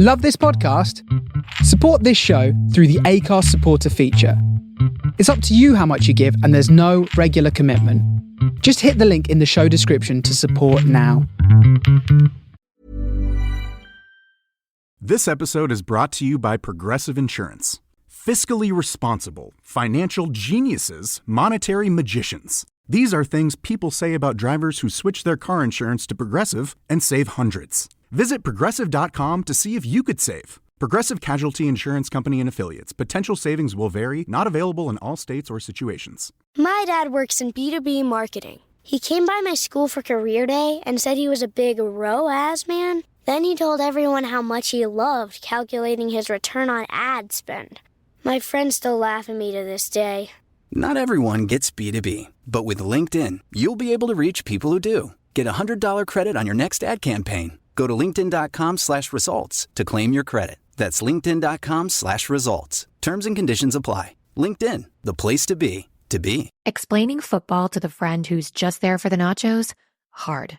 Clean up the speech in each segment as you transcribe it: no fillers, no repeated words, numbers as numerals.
Love this podcast? Support this show through the Acast supporter feature. It's up to you how much you give, and there's no regular commitment. Just hit the link in the show description to support now. This episode is brought to you by Progressive Insurance. Fiscally responsible, financial geniuses, monetary magicians. These are things people say about drivers who switch their car insurance to Progressive and save hundreds. Visit Progressive.com to see if you could save. Progressive Casualty Insurance Company and Affiliates. Potential savings will vary, not available in all states or situations. My dad works in B2B marketing. He came by my school for career day and said he was a big ROAS man. Then he told everyone how much he loved calculating his return on ad spend. My friends still laugh at me to this day. Not everyone gets B2B, but with LinkedIn, you'll be able to reach people who do. Get a $100 credit on your next ad campaign. Go to linkedin.com/results to claim your credit. That's linkedin.com/results. Terms and conditions apply. LinkedIn, the place to be, to be. Explaining football to the friend who's just there for the nachos? Hard.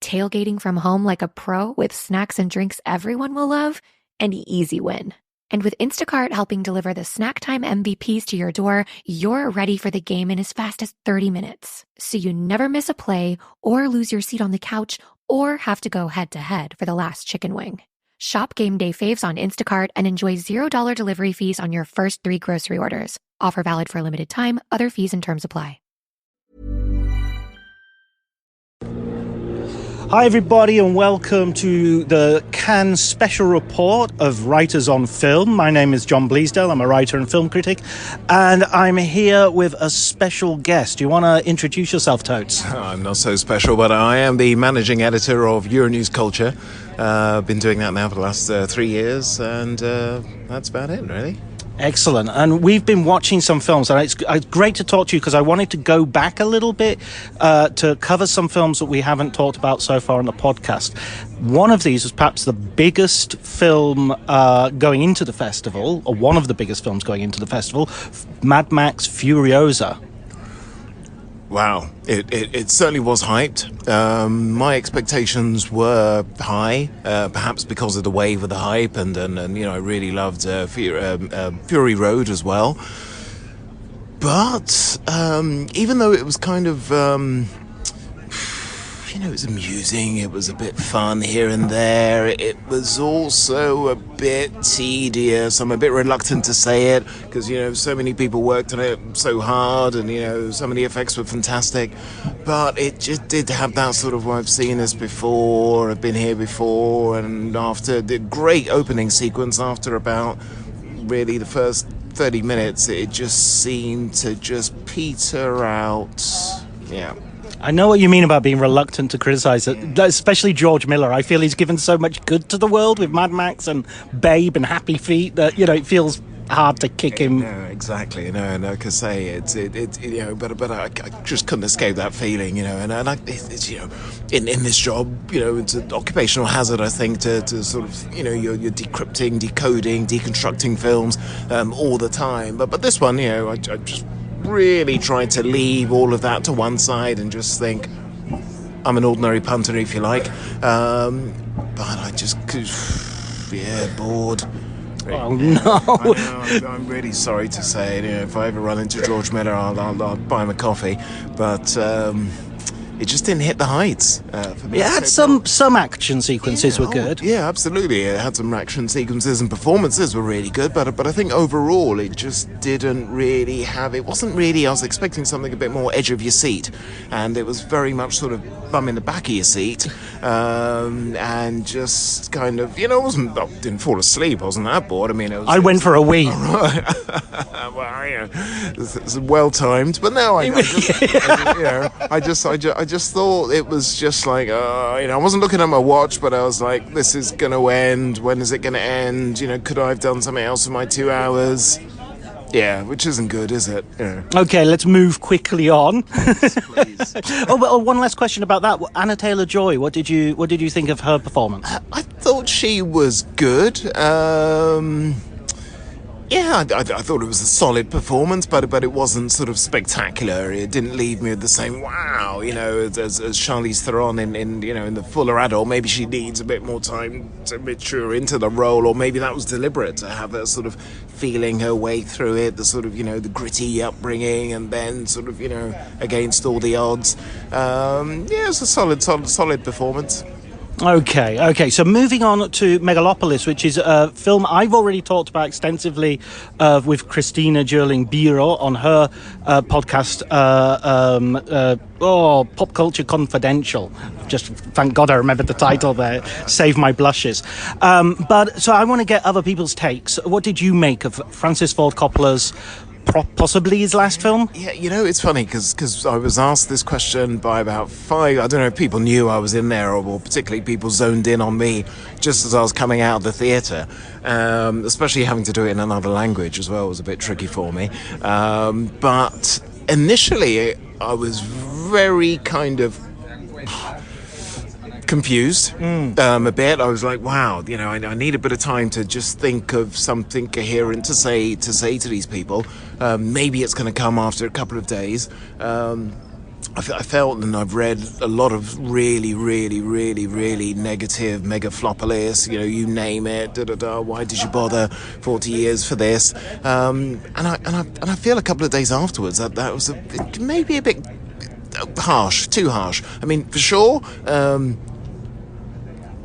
Tailgating from home like a pro with snacks and drinks everyone will love? An easy win. And with Instacart helping deliver the snack time MVPs to your door, you're ready for the game in as fast as 30 minutes. So you never miss a play or lose your seat on the couch or have to go head-to-head for the last chicken wing. Shop Game Day Faves on Instacart and enjoy $0 delivery fees on your first 3 grocery orders. Offer valid for a limited time. Other fees and terms apply. Hi everybody and welcome to the Cannes Special Report of Writers on Film. My name is John Bleasdale, I'm a writer and film critic, and I'm here with a special guest. Do you want to introduce yourself, Totes? I'm not so special, but I am the managing editor of EuroNews Culture. I've been doing that now for the last 3 years, and that's about it, really. Excellent. And we've been watching some films, and it's great to talk to you because I wanted to go back a little bit to cover some films that we haven't talked about so far on the podcast. One of these was perhaps the biggest film going into the festival, or one of the biggest films going into the festival, Mad Max Furiosa. Wow, it certainly was hyped. My expectations were high, perhaps because of the wave of the hype, and you know, I really loved Fury Road as well. But even though it was kind of, you know, it was amusing, it was a bit fun here and there, it was also a bit tedious. I'm a bit reluctant to say it because, you know, so many people worked on it so hard, and, you know, some of the effects were fantastic, but it just did have that sort of, well, I've seen this before, I've been here before, and after the great opening sequence, after about really the first 30 minutes, it just seemed to just peter out. Yeah. I know what you mean about being reluctant to criticize it, especially George Miller. I feel he's given so much good to the world with Mad Max and Babe and Happy Feet that, you know, it feels hard to kick him. No, exactly. No, I could say it. You know, but I just couldn't escape that feeling. You know, and it's, you know, in this job, you know, it's an occupational hazard, I think, to sort of, you know, you're decrypting, decoding, deconstructing films all the time. But this one, you know, I just really tried to leave all of that to one side and just think, I'm an ordinary punter, if you like. But I just could, bored. Oh no! I'm really sorry to say, you know, if I ever run into George Miller, I'll buy him a coffee. But it just didn't hit the heights for me. It had some action sequences were good. Yeah, absolutely. It had some action sequences and performances were really good, but I think overall it just didn't really have... It wasn't really... I was expecting something a bit more edge of your seat, and it was very much sort of bum in the back of your seat, and just kind of, you know, I didn't fall asleep, I wasn't that bored. I mean, I went for a wee. Well, yeah, it's well timed, but no, I just thought it was just like, you know, I wasn't looking at my watch, but I was like, this is going to end. When is it going to end? You know, could I have done something else in my 2 hours? Yeah, which isn't good, is it? Yeah. Okay, let's move quickly on. Please. One last question about that. Anna Taylor-Joy, what did you think of her performance? I thought she was good. Yeah, I thought it was a solid performance, but it wasn't sort of spectacular. It didn't leave me with the same wow, as Charlize Theron in the fuller adult. Maybe she needs a bit more time to mature into the role, or maybe that was deliberate to have that sort of feeling her way through it, the sort of the gritty upbringing, and then sort of against all the odds. It's a solid performance. Okay. So moving on to Megalopolis, which is a film I've already talked about extensively with Christina Jerling-Biro on her podcast, Pop Culture Confidential. Just thank God I remembered the title there. Save my blushes. But so I want to get other people's takes. What did you make of Francis Ford Coppola's possibly his last film? Yeah, it's funny because I was asked this question by about 5, I don't know if people knew I was in there, or particularly people zoned in on me just as I was coming out of the theatre, especially having to do it in another language as well was a bit tricky for me. But initially I was very kind of confused a bit. I was like, wow, I need a bit of time to just think of something coherent to say to these people. Maybe it's going to come after a couple of days. I felt, and I've read a lot of really, really, really, really negative Megalopolis, you name it, why did you bother 40 years for this? And I feel a couple of days afterwards that was maybe a bit harsh, too harsh. I mean, for sure,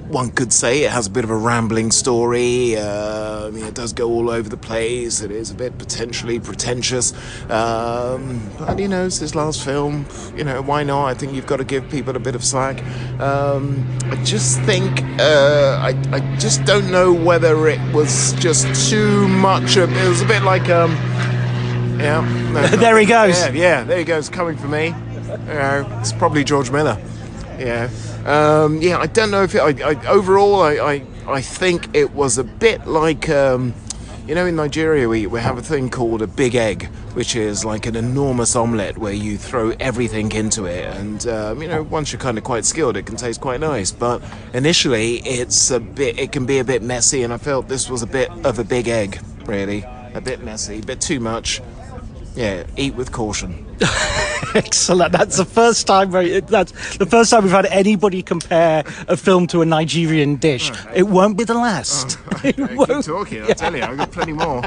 one could say it has a bit of a rambling story. It does go all over the place. It is a bit potentially pretentious. But, it's his last film. Why not? I think you've got to give people a bit of slack. I just think, I just don't know whether it was just too much. It was a bit like, There he goes. Yeah, there he goes, coming for me. It's probably George Miller. I don't know if overall I think it was a bit like in Nigeria we have a thing called a big egg, which is like an enormous omelette where you throw everything into it, and once you're kind of quite skilled it can taste quite nice, but initially it can be a bit messy, and I felt this was a bit of a big egg, really, a bit messy, a bit too much. Eat with caution. Excellent. That's the first time we've had anybody compare a film to a Nigerian dish. Okay. It won't be the last. Keep talking. I'll tell you, I've got plenty more.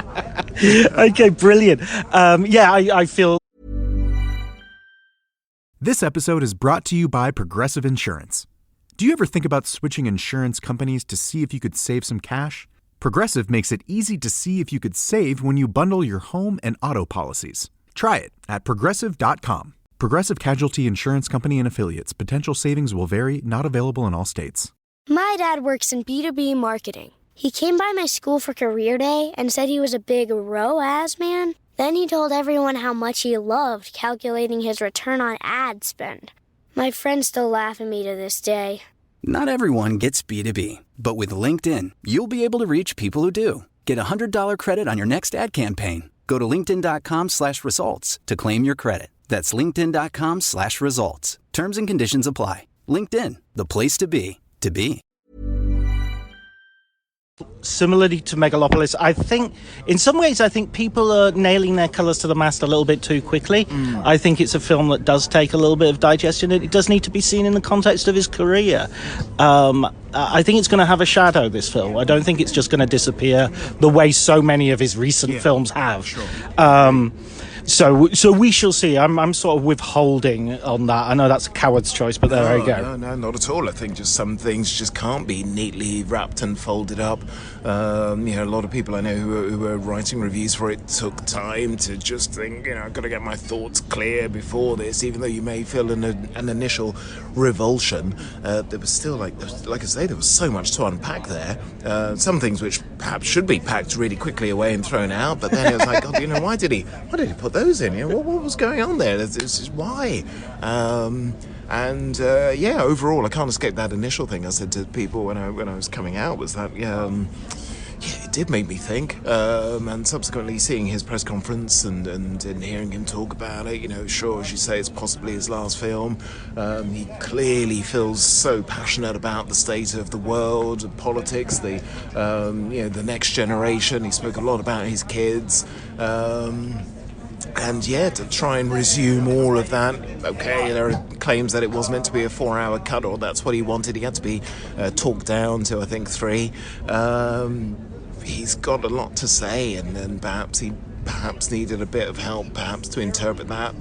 Okay, brilliant. I feel. This episode is brought to you by Progressive Insurance. Do you ever think about switching insurance companies to see if you could save some cash? Progressive makes it easy to see if you could save when you bundle your home and auto policies. Try it at Progressive.com. Progressive Casualty Insurance Company and Affiliates. Potential savings will vary, not available in all states. My dad works in B2B marketing. He came by my school for career day and said he was a big ROAS man. Then he told everyone how much he loved calculating his return on ad spend. My friends still laugh at me to this day. Not everyone gets B2B, but with LinkedIn, you'll be able to reach people who do. Get a $100 credit on your next ad campaign. Go to linkedin.com/results to claim your credit. That's linkedin.com/results. Terms and conditions apply. LinkedIn, the place to be, to be. Similarly to Megalopolis, I think in some ways people are nailing their colours to the mast a little bit too quickly. I think it's a film that does take a little bit of digestion. It does need to be seen in the context of his career. I think it's going to have a shadow, this film. I don't think it's just going to disappear the way so many of his recent films have. Sure. So we shall see. I'm sort of withholding on that. I know that's a coward's choice, but there you go. No, not at all. I think just some things just can't be neatly wrapped and folded up. A lot of people I know who were writing reviews for it took time to just think, I've got to get my thoughts clear before this, even though you may feel an initial revulsion. There was still, like I say, there was so much to unpack there. Some things which perhaps should be packed really quickly away and thrown out, but then it was like, God, why did he put those in? What was going on there? It's just why? Overall, I can't escape that initial thing I said to people when I was coming out was that, did make me think, and subsequently seeing his press conference and hearing him talk about it, sure, as you say, it's possibly his last film. He clearly feels so passionate about the state of the world, of politics, the next generation. He spoke a lot about his kids. And to try and resume all of that. Okay, there are claims that it was meant to be a 4-hour cut, or that's what he wanted. He had to be talked down to, I think, 3. He's got a lot to say, and perhaps he needed a bit of help, perhaps, to interpret that.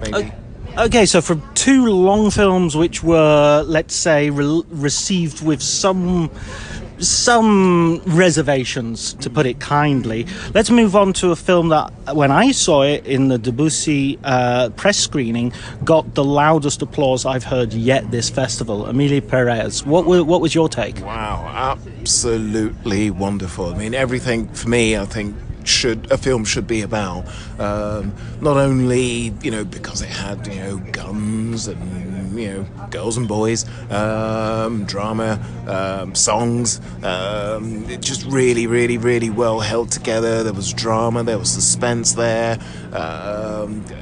Maybe. Okay, so from 2 long films which were, let's say, received with some reservations, to put it kindly, let's move on to a film that, when I saw it in the Debussy press screening, got the loudest applause I've heard yet this festival. Emilia, Perez. What was your take? Wow, absolutely wonderful. I mean, everything for me, I think, a film should be about. Not only, because it had, guns and, girls and boys, drama, songs, it just really, really, really well held together. There was drama, there was suspense there,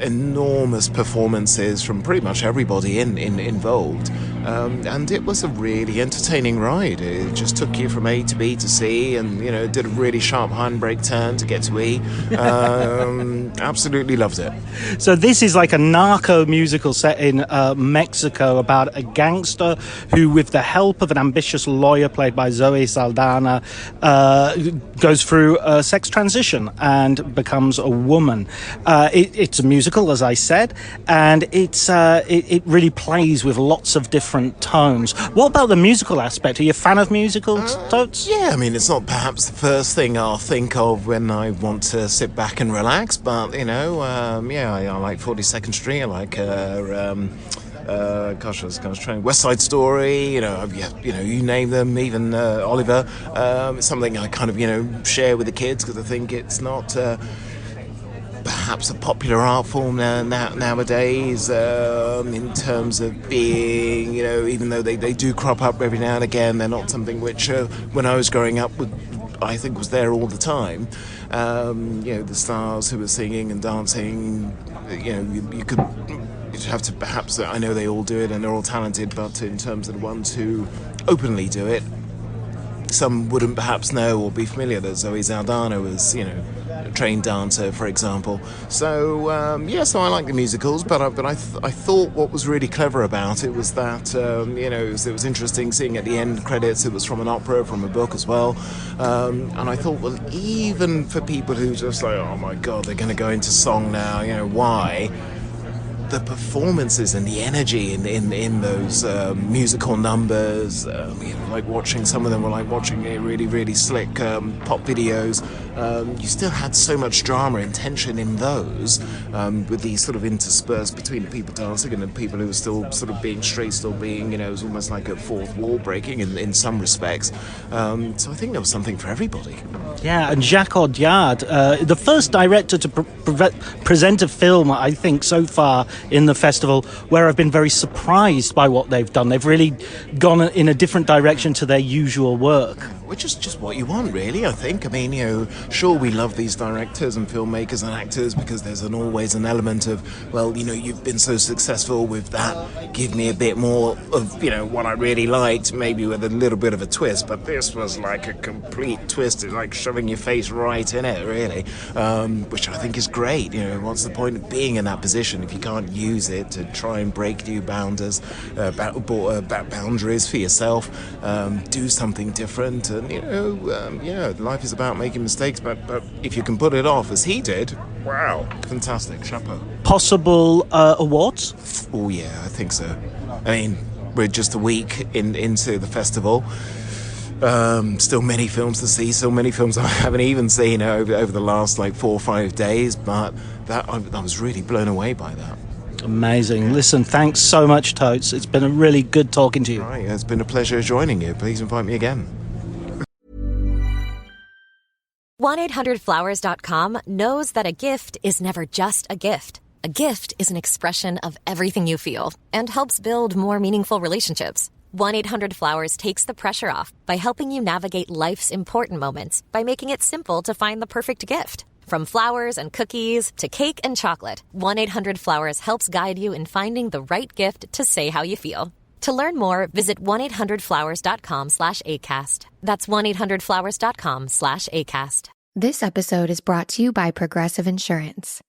enormous performances from pretty much everybody involved. And it was a really entertaining ride. It just took you from A to B to C, and did a really sharp handbrake turn to get to E. Absolutely loved it. So this is like a narco musical set in Mexico about a gangster who, with the help of an ambitious lawyer played by Zoe Saldana, goes through a sex transition and becomes a woman. It's a musical, as I said, and it really plays with lots of different tones. What about the musical aspect? Are you a fan of musicals, Totes? Yeah, I mean, it's not perhaps the first thing I'll think of when I want to sit back and relax, but, I like 42nd Street, I like, I was trying West Side Story, you name them, even Oliver. It's something I kind of, share with the kids, because I think it's not perhaps a popular art form nowadays, in terms of being, even though they do crop up every now and again, they're not something which, when I was growing up, I think was there all the time. The stars who were singing and dancing, you'd have to perhaps, I know they all do it and they're all talented, but in terms of the ones who openly do it, some wouldn't perhaps know or be familiar that Zoe Saldana was, a trained dancer, for example. So, so I like the musicals, but I thought what was really clever about it was that, it was interesting seeing at the end credits, it was from an opera, from a book as well. And I thought, well, even for people who just like, oh my God, they're going to go into song now, why? The performances and the energy in those musical numbers, like watching, some of them were like watching really, really slick pop videos. You still had so much drama and tension in those, with these sort of interspersed between the people dancing and the people who were still sort of being straight, still being, it was almost like a fourth wall breaking in some respects. So I think there was something for everybody. Yeah, and Jacques Audiard, the first director to present a film, I think, so far in the festival, where I've been very surprised by what they've done. They've really gone in a different direction to their usual work. Which is just what you want, really, I think. I mean, sure, we love these directors and filmmakers and actors because there's always an element of, well, you've been so successful with that, give me a bit more of, what I really liked, maybe with a little bit of a twist, but this was like a complete twist. It's like shoving your face right in it, really, which I think is great. What's the point of being in that position if you can't use it to try and break new boundaries for yourself, do something different, and life is about making mistakes, but if you can put it off as he did, wow, fantastic, chapeau. Possible awards? Oh yeah, I think so. I mean, we're just a week into the festival. Still many films to see, so many films I haven't even seen over the last 4 or 5 days, but I was really blown away by that. Amazing. Listen, thanks so much, Totes. It's been a really good talking to you. Right, it's been a pleasure joining you. Please invite me again. 1-800-Flowers.com knows that a gift is never just a gift. A gift is an expression of everything you feel and helps build more meaningful relationships. 1-800-Flowers takes the pressure off by helping you navigate life's important moments by making it simple to find the perfect gift. From flowers and cookies to cake and chocolate, 1-800-Flowers helps guide you in finding the right gift to say how you feel. To learn more, visit 1-800-Flowers.com/ACAST. That's 1-800-Flowers.com/ACAST. This episode is brought to you by Progressive Insurance.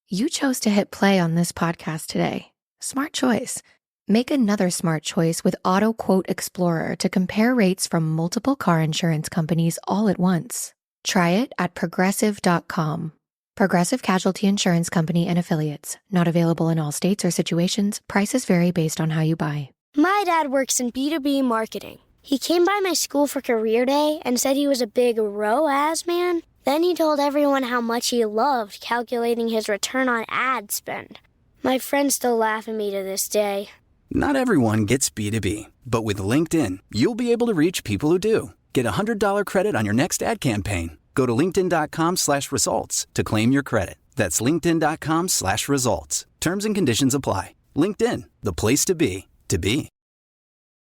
You chose to hit play on this podcast today. Smart choice. Make another smart choice with Auto Quote Explorer to compare rates from multiple car insurance companies all at once. Try it at progressive.com. Progressive Casualty Insurance Company and Affiliates. Not available in all states or situations. Prices vary based on how you buy. My dad works in B2B marketing. He came by my school for career day and said he was a big ROAS man. Then he told everyone how much he loved calculating his return on ad spend. My friends still laugh at me to this day. Not everyone gets B2B, but with LinkedIn, you'll be able to reach people who do. Get a $100 credit on your next ad campaign. Go to linkedin.com/results to claim your credit. That's linkedin.com/results. Terms and conditions apply. LinkedIn, the place to be, to be.